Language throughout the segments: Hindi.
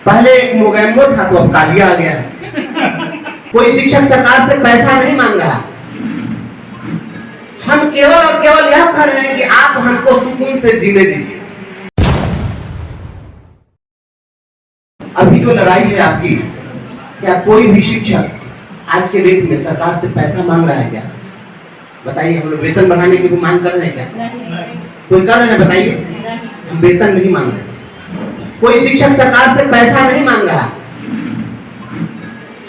पहले एक मोगैम्बो था तो अब कालिया आ गया है। कोई शिक्षक सरकार से पैसा नहीं मांग रहा। हम केवल और केवल यह कर रहे हैं कि आप हमको सुकून से जीने दीजिए। अभी जो लड़ाई है आपकी, क्या कोई भी शिक्षक आज के डेट में सरकार से पैसा मांग रहा है क्या? बताइए, हम लोग वेतन बढ़ाने की भी मांग कर रहे हैं क्या? कोई कर रहे हैं? बताइए, हम वेतन नहीं मांग रहे। कोई शिक्षक सरकार से पैसा नहीं मांग रहा।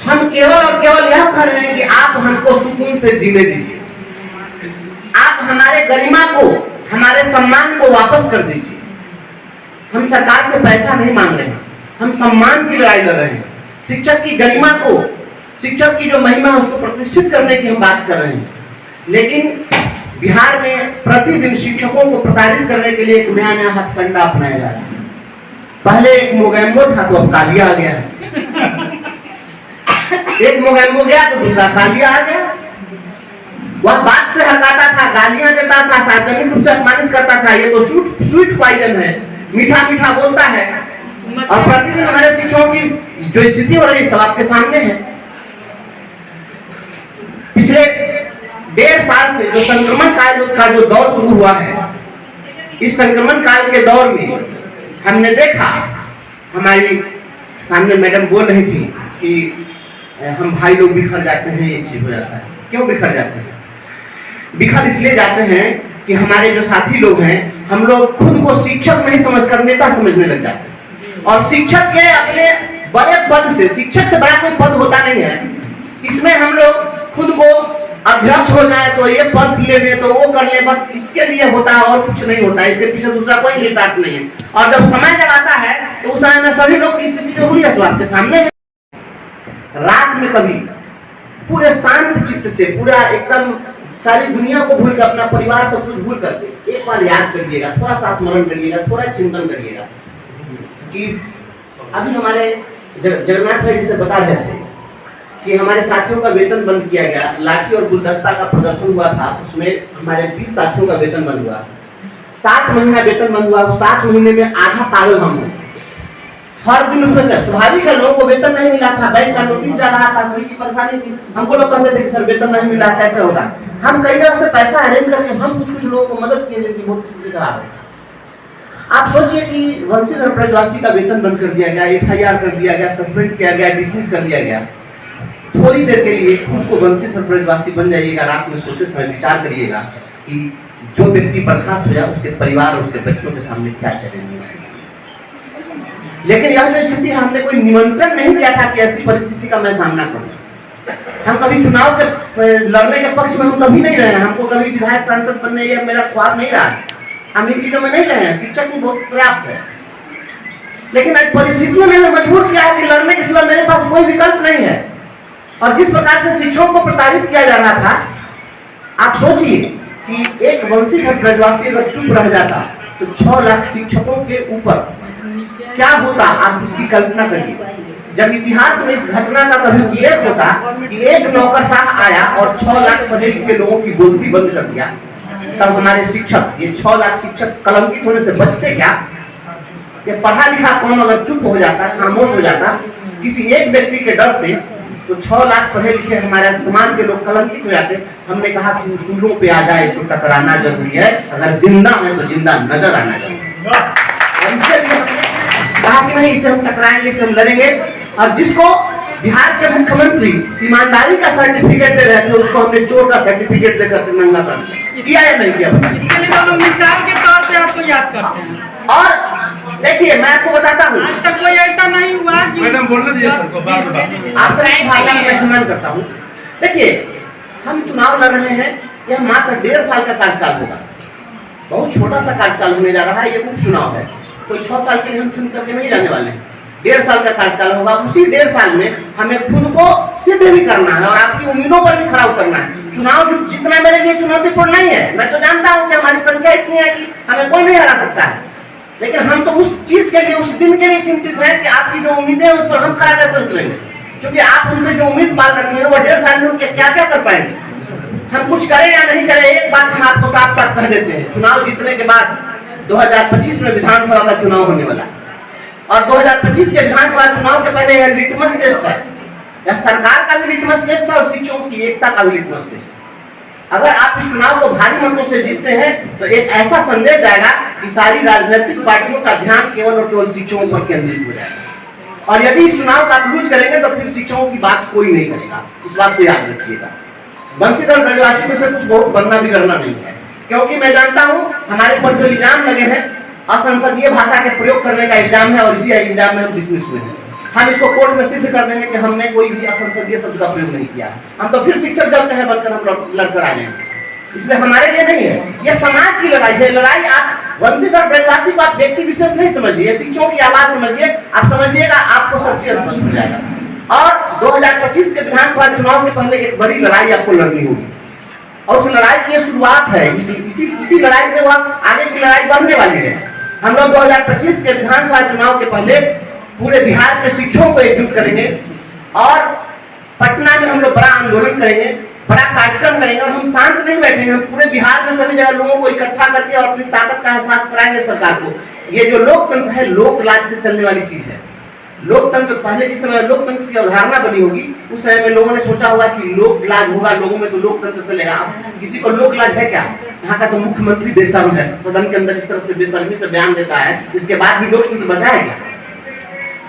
हम केवल और केवल यह कर रहे हैं कि आप हमको सुकून से जीने दीजिए। आप हमारे गरिमा को, हमारे सम्मान को वापस कर दीजिए। हम सरकार से पैसा नहीं मांग रहे हैं, हम सम्मान की लड़ाई लड़ रहे हैं। शिक्षक की गरिमा को, शिक्षक की जो महिमा है उसको प्रतिष्ठित करने की हम बात कर रहे हैं। लेकिन बिहार में प्रतिदिन शिक्षकों को प्रताड़ित करने के लिए एक नया हथकंडा अपनाया जा रहा है। पहले एक मोगैम्बो था तो अब कालिया आ गया है। एक मोगैम्बो गया तो दूसरा कालिया आ गया। वह बात से हटाता था, गालियां देता था, सार्वजनिक रूप से अपमानित करता था। ये तो स्वीट पॉइजन है, मीठा मीठा बोलता है। और प्रतिदिन हमारे शिक्षकों की जो स्थिति हो रही है सब आपके सामने है। पिछले 1.5 साल से जो संक्रमण काल का जो दौर शुरू हुआ है, इस संक्रमण काल के दौर में हमने देखा, हमारी सामने मैडम बोल रही थी कि हम भाई लोग बिखर जाते हैं, ये चीज हो जाता है। क्यों बिखर जाते हैं? बिखर इसलिए जाते हैं कि हमारे जो साथी लोग हैं, हम लोग खुद को शिक्षक नहीं समझकर नेता समझने लग जाते हैं। और शिक्षक के अपने बड़े पद से, शिक्षक से बड़ा कोई पद होता नहीं है, इसमें हम लोग खुद को अध्यक्ष हो जाए तो ये पद ले ले तो वो कर ले, बस इसके लिए होता है और कुछ नहीं होता है। इसके पीछे दूसरा कोई निहितार्थ नहीं है। और जब समय जब आता है तो उस समय में सभी लोग की स्थिति जो हुई है तो आपके सामने है। रात में कभी पूरे शांत चित्त से, पूरा एकदम सारी दुनिया को भूल कर, अपना परिवार सब कुछ भूल करके एक बार याद करिएगा, थोड़ा सा स्मरण करिएगा, थोड़ा चिंतन करिएगा कि अभी हमारे जगन्नाथ भाई जी से बता रहे थे कि हमारे साथियों का वेतन बंद किया गया। लाठी और गुलदस्ता का प्रदर्शन हुआ था, उसमें हमारे 20 साथियों का वेतन बंद हुआ। 7 महीना वेतन बंद हुआ। 7 महीने में आधा पागल हम लोग। हर दिन उसमें से स्वाभाविक है, लोगों को वेतन नहीं मिला था, बैंक का नोटिस जा रहा था, सभी की परेशानी थी। हमको लोग कहते थे कि सर वेतन नहीं मिला, कैसे होगा? हम कई जगह से पैसा अरेंज करके हम कुछ लोगों को मदद किए, जिनकी बहुत स्थिति खराब है। आप सोचिए कि वंशीधर ब्रजवासी का वेतन बंद कर दिया गया, FIR कर दिया गया, सस्पेंड किया गया, डिसमिस कर दिया गया। थोड़ी देर के लिए खुद को वंशीधर ब्रजवासी बन जाइएगा। रात में सोते समय विचार करिएगा कि जो व्यक्ति बर्खास्त हो जाए उसके परिवार और उसके बच्चों के सामने क्या चलेंगे। लेकिन यह जो स्थिति है, हमने कोई निमंत्रण नहीं दिया था कि ऐसी परिस्थिति का मैं सामना करूं। हम कभी चुनाव के लड़ने के पक्ष में हम कभी नहीं रहे हैं। हमको कभी विधायक सांसद बनने या मेरा ख्वाब नहीं रहा। हम इन चीजों में नहीं रहे हैं। शिक्षक भी बहुत पर्याप्त है, लेकिन आज परिस्थितियों ने हमें मजबूर किया है कि लड़ने के सिवा मेरे पास कोई विकल्प नहीं है। और जिस प्रकार से शिक्षकों को प्रताड़ित किया जा रहा था, आप सोचिए कि एक वंशीधर ब्रजवासी अगर चुप रह जाता तो 6 लाख शिक्षकों के ऊपर क्या होता, आप इसकी कल्पना करिए। जब इतिहास में इस घटना का कभी उल्लेख होता कि एक नौकरशाह आया और 6 लाख पढ़े लिखे लोगों की बोलती बंद कर दिया, तब हमारे शिक्षक, ये 6 लाख शिक्षक कलंकित होने से बचते क्या? ये पढ़ा लिखा कौन अगर चुप हो जाता, खामोश हो जाता किसी एक व्यक्ति के डर से, तो 6 लाख पढ़े लिखे हमारे समाज के लोग कलंकित हो जाते। हमने कहा कि उसूलों पे आ जाए तो टकराना जरूरी है, अगर जिंदा है तो जिंदा नजर आना जरूरी है। कहा कि नहीं, इसे हम टकराएंगे, इसे हम लड़ेंगे। और जिसको बिहार के मुख्यमंत्री ईमानदारी का सर्टिफिकेट दे रहे थे, उसको हमने चोर का सर्टिफिकेट देकर नंगा कर दिया या नहीं किया? इसके लिए तो मिसाल के तौर पे आपको याद करते हैं। और देखिए, मैं आपको बताता हूँ, आज तक कोई ऐसा नहीं हुआ। मैडम बोलने दीजिए सर को, बात आपसे भावना मैं सम्मान करता हूँ। देखिए, हम चुनाव लड़ रहे हैं, यह मात्र 1.5 साल का कार्यकाल होगा। बहुत छोटा सा कार्यकाल होने जा रहा है। ये उपचुनाव है, कोई 6 साल के लिए हम चुन करके नहीं जाने वाले हैं। 1.5 साल का कार्यकाल होगा। उसी 1.5 साल में हमें खुद को सिद्ध भी करना है और आपकी उम्मीदों पर भी खरा उतरना है। चुनाव जितना मेरे लिए चुनौतीपूर्ण नहीं है। मैं तो जानता हूँ कि हमारी संख्या इतनी है कि हमें कोई नहीं हरा सकता है, लेकिन हम तो उस चीज के लिए, उस दिन के लिए चिंतित हैं कि आपकी जो उम्मीदें हैं उस पर हम खरा कैसे उतरेंगे। क्योंकि आप हमसे जो उम्मीद पाल रखी है वो 1.5 साल में क्या क्या कर पाएंगे। हम कुछ करें या नहीं करें, एक बात हम आपको साफ कह देते हैं, चुनाव जीतने के बाद 2025 में विधानसभा का चुनाव होने वाला, और 2025 के विधानसभा चुनाव के पहले यह लिटमस टेस्ट है, यह सरकार का भी लिटमस टेस्ट है और शिक्षकों की एकता का भी लिटमस टेस्ट है। अगर आप इस चुनाव को भारी मतों से जीतते हैं तो एक ऐसा संदेश आएगा कि सारी राजनीतिक पार्टियों का ध्यान केवल और केवल शिक्षकों पर केंद्रित हो जाएगा। और यदि इस चुनाव का आप लूज करेंगे तो फिर शिक्षकों की बात कोई नहीं करेगा, इस बात को याद रखिएगा। बंसीधर ब्रजवासी में से कुछ बहुत बनना बिगड़ना नहीं है, क्योंकि मैं जानता हूं हमारे ऊपर जो इल्जाम लगे हैं असंसदीय भाषा के प्रयोग करने का इल्जाम है और इसी इल्जाम में हम डिसमिस हुए हैं। हम इसको कोर्ट में सिद्ध कर देंगे कि हमने कोई भी असंसदीय शब्द का प्रयोग नहीं किया। हम तो फिर शिक्षक जब चाहे बनकर हम लड़कर आ जाएंगे, इसलिए हमारे लिए नहीं है, यह समाज की लड़ाई है। लड़ाई आप वंशीधर ब्रजवासी को आप व्यक्ति विशेष नहीं समझिए, शिक्षकों की आवाज समझिए। आप समझिएगा आपको सब चीज स्पष्ट हो जाएगा। और 2025 के विधानसभा चुनाव के पहले एक बड़ी लड़ाई आपको लड़नी होगी और उस लड़ाई की शुरुआत है। इसी लड़ाई से वह आगे की लड़ाई बढ़ने वाली है। हम लोग 2025 के विधानसभा चुनाव के पहले पूरे बिहार के शिक्षकों को एकजुट करेंगे और पटना में हम लोग बड़ा आंदोलन करेंगे, बड़ा कार्यक्रम करेंगे और हम शांत नहीं बैठेंगे। हम पूरे बिहार में सभी जगह लोगों को इकट्ठा करके और अपनी ताकत का एहसास कराएंगे सरकार को। ये जो लोकतंत्र है लोक लाज से चलने वाली चीज है। लोकतंत्र पहले जिस समय लोकतंत्र की अवधारणा बनी होगी उस समय में लोगों ने सोचा होगा कि लोक लाज होगा, लोगों में तो लोकतंत्र चलेगा। अब किसी को लोक लाज है क्या? यहाँ का तो मुख्यमंत्री बेशर्म है, सदन के अंदर इस तरह से बेशर्मी से बयान देता है, इसके बाद भी लोकतंत्र बचा है क्या?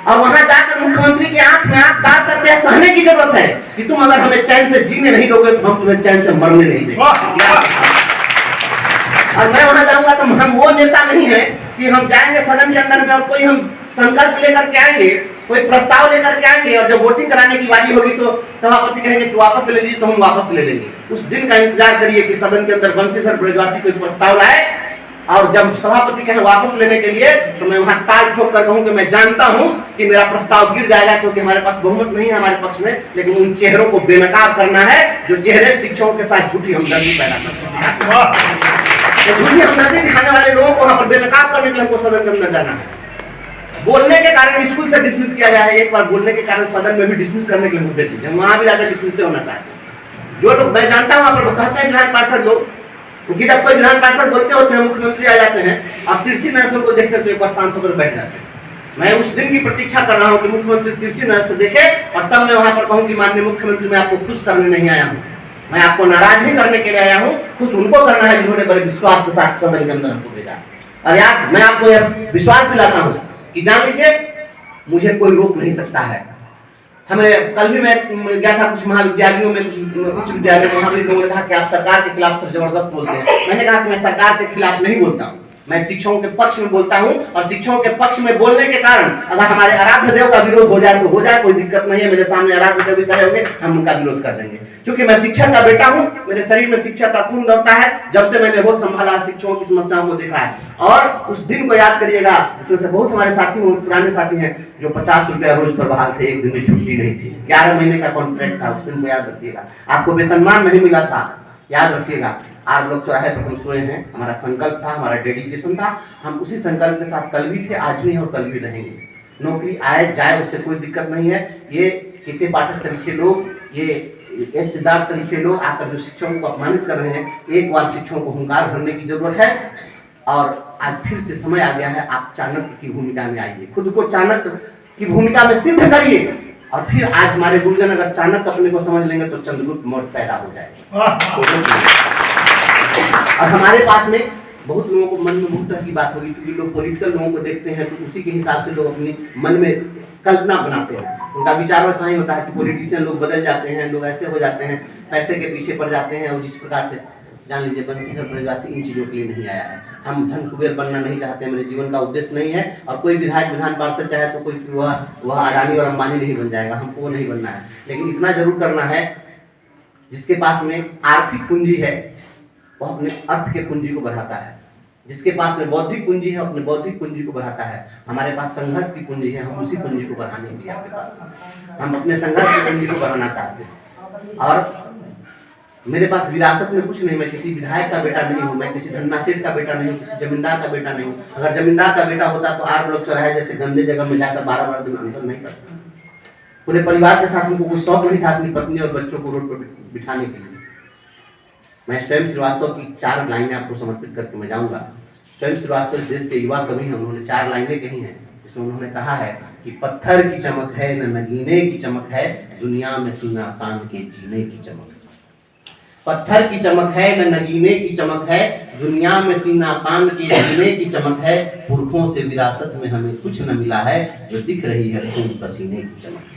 और वहां जाकर मुख्यमंत्री की आंख में आंख डाल करके कहने की जरूरत है कि तुम अगर हमें चैन से जीने नहीं दोगे तो हम तुम्हें चैन से मरने नहीं देंगे। और मैं वहां जाऊंगा तो हम वो नेता नहीं है कि हम जाएंगे सदन के अंदर में और कोई हम संकल्प लेकर के आएंगे, कोई प्रस्ताव लेकर के आएंगे और जब वोटिंग कराने की बारी होगी तो सभापति कहेंगे कि वापस ले लीजिए, तो हम वापस ले लेंगे। उस दिन का इंतजार करिए कि सदन के अंदर बंशीधर ब्रजवासी कोई प्रस्ताव लाए और जब सभापति कहे वापस लेने के लिए तो मैं वहां ताल ठोक कर कहूं कि मैं जानता हूं कि मेरा प्रस्ताव गिर जाएगा क्योंकि हमारे पास बहुमत नहीं है हमारे पक्ष में, लेकिन उन चेहरों को बेनकाब करना है जो चेहरे शिक्षकों के साथ झूठी हमदर्दी पैदा करते हैं। झूठी हमदर्दी दिखाने वाले लोगों को वहां पर बेनकाब करने के लिए हमको सदन के अंदर जाना है। बोलने के कारण स्कूल से डिसमिस किया गया है, एक बार बोलने के कारण सदन में भी डिसमिस करने के लिए मुद्दे थे, वहां भी जाकर डिसमिस होना चाहते हैं। जो लोग मैं जानता हूं वहां पर कहते हैं विधान पार्षद लोग, क्योंकि जब कोई विधान पार्षद बोलते होते हैं मुख्यमंत्री आ जाते हैं, अब तिरछी नजर को देखते तो एक बार शांत होकर बैठ जाते हैं। मैं उस दिन की प्रतीक्षा कर रहा हूं कि मुख्यमंत्री तिरछी नजर से देखे और तब मैं वहां पर कहूं कि माननीय मुख्यमंत्री मैं आपको खुश करने नहीं आया हूं, मैं आपको नाराज नहीं करने के लिए आया हूं, खुश उनको करना है जिन्होंने बड़े विश्वास के साथ सदन के अंदर हमको भेजा। और यार मैं आपको यह विश्वास दिलाता हूं कि जान लीजिए मुझे कोई रोक नहीं सकता है। हमें कल भी मैं गया था कुछ महाविद्यालयों में, कुछ विद्यालयों में, वहां भी लोगों ने कहा कि आप सरकार के खिलाफ सर जबरदस्त बोलते हैं। मैंने कहा कि मैं सरकार के खिलाफ नहीं बोलता हूं, मैं शिक्षकों के पक्ष में बोलता हूं और शिक्षकों के पक्ष में बोलने के कारण अगर हमारे आराध्य देव का विरोध हो जाए तो हो जाए, कोई दिक्कत नहीं है। मेरे सामने आराध्य देव भी खड़े होंगे, हम उनका विरोध कर देंगे क्योंकि मैं शिक्षक का बेटा हूं, मेरे शरीर में शिक्षक का खून दौड़ता है। जब से मैंने होश संभाला शिक्षकों की समस्याओं को देखा है और उस दिन को याद करिएगा जिसमें से बहुत हमारे साथी पुराने साथी हैं जो 50 रुपया रोज पर बहाल थे, एक दिन में छुट्टी नहीं थी, 11 महीने का कॉन्ट्रैक्ट था, उस दिन को याद रखिएगा। आपको वेतनमान नहीं मिला था, याद रखिएगा। आप लोग चौराहे पर हम सोए हैं, हमारा संकल्प था, हमारा डेडिकेशन था, हम उसी संकल्प के साथ कल भी थे, आज भी और कल भी रहेंगे। नौकरी आए जाए उससे कोई दिक्कत नहीं है। ये के पाठक से लिखे लोग, ये एस सिद्धार्थ से लिखे लोग आकर जो शिक्षकों को अपमानित कर रहे हैं, एक बार शिक्षकों को हुंकार भरने की जरूरत है। और आज फिर से समय आ गया है, आप चाणक्य की भूमिका में आइए, खुद को चाणक्य की भूमिका में सिद्ध करिए और फिर आज हमारे गुरुजन अगर चाणक्य अपने को समझ लेंगे तो चंद्रगुप्त मौर्य पैदा हो जाएगा। और हमारे पास में बहुत लोगों को मन में बहुत तरह की बात होगी, क्योंकि लोग पॉलिटिकल लोगों को देखते हैं तो उसी के हिसाब से लोग अपने मन में कल्पना बनाते हैं। उनका विचार वैसा ही होता है कि पॉलिटिशियन लोग बदल जाते हैं, लोग ऐसे हो जाते हैं, पैसे के पीछे पड़ जाते हैं। और जिस प्रकार से जान लीजिए बंशीधर ब्रजवासी इन चीज़ों के लिए नहीं आया है। हम धन कुबेर बनना नहीं चाहते, मेरे जीवन का उद्देश्य नहीं है। और कोई विधायक विधान पार्षद चाहे तो कोई वह अडानी और अंबानी नहीं बन जाएगा, हमको वो नहीं बनना है। लेकिन इतना जरूर करना है जिसके पास में आर्थिक पूंजी है वह अपने अर्थ के पूंजी को बढ़ाता है, जिसके पास में बौद्धिक पूंजी है अपने बौद्धिक पूंजी को बढ़ाता है। हमारे पास संघर्ष की पूंजी है, हम उसी पूंजी को बढ़ाने के लिए आपके पास हम अपने संघर्ष की पूंजी को बढ़ाना चाहते हैं। और मेरे पास विरासत में कुछ नहीं, मैं किसी विधायक का बेटा नहीं हूँ, मैं किसी धन्ना सेठ का बेटा नहीं हूँ, किसी जमींदार का बेटा नहीं हूँ। अगर जमींदार का बेटा होता तो आप लोग चौराहे जैसे गंदे जगह में जाकर 12-12 दिन अंतर नहीं करते। पूरे परिवार के साथ हमको कोई शौक नहीं था अपनी पत्नी और बच्चों को रोड पर बिठाने के लिए। मैं स्वयं श्रीवास्तव की 4 लाइनें आपको समर्पित करके मैं जाऊंगा। स्वयं श्रीवास्तव इस देश के युवा कवि हैं, उन्होंने 4 लाइनें कही हैं इसमें उन्होंने कहा है कि पत्थर की चमक है न नगीने की चमक है, दुनिया में सीना तान के जीने की चमक। पत्थर की चमक है न नगीने की चमक है, दुनिया में सीना तान के जीने की चमक है। पुरखों से विरासत में हमें कुछ न मिला है, जो दिख रही है खून पसीने की चमक।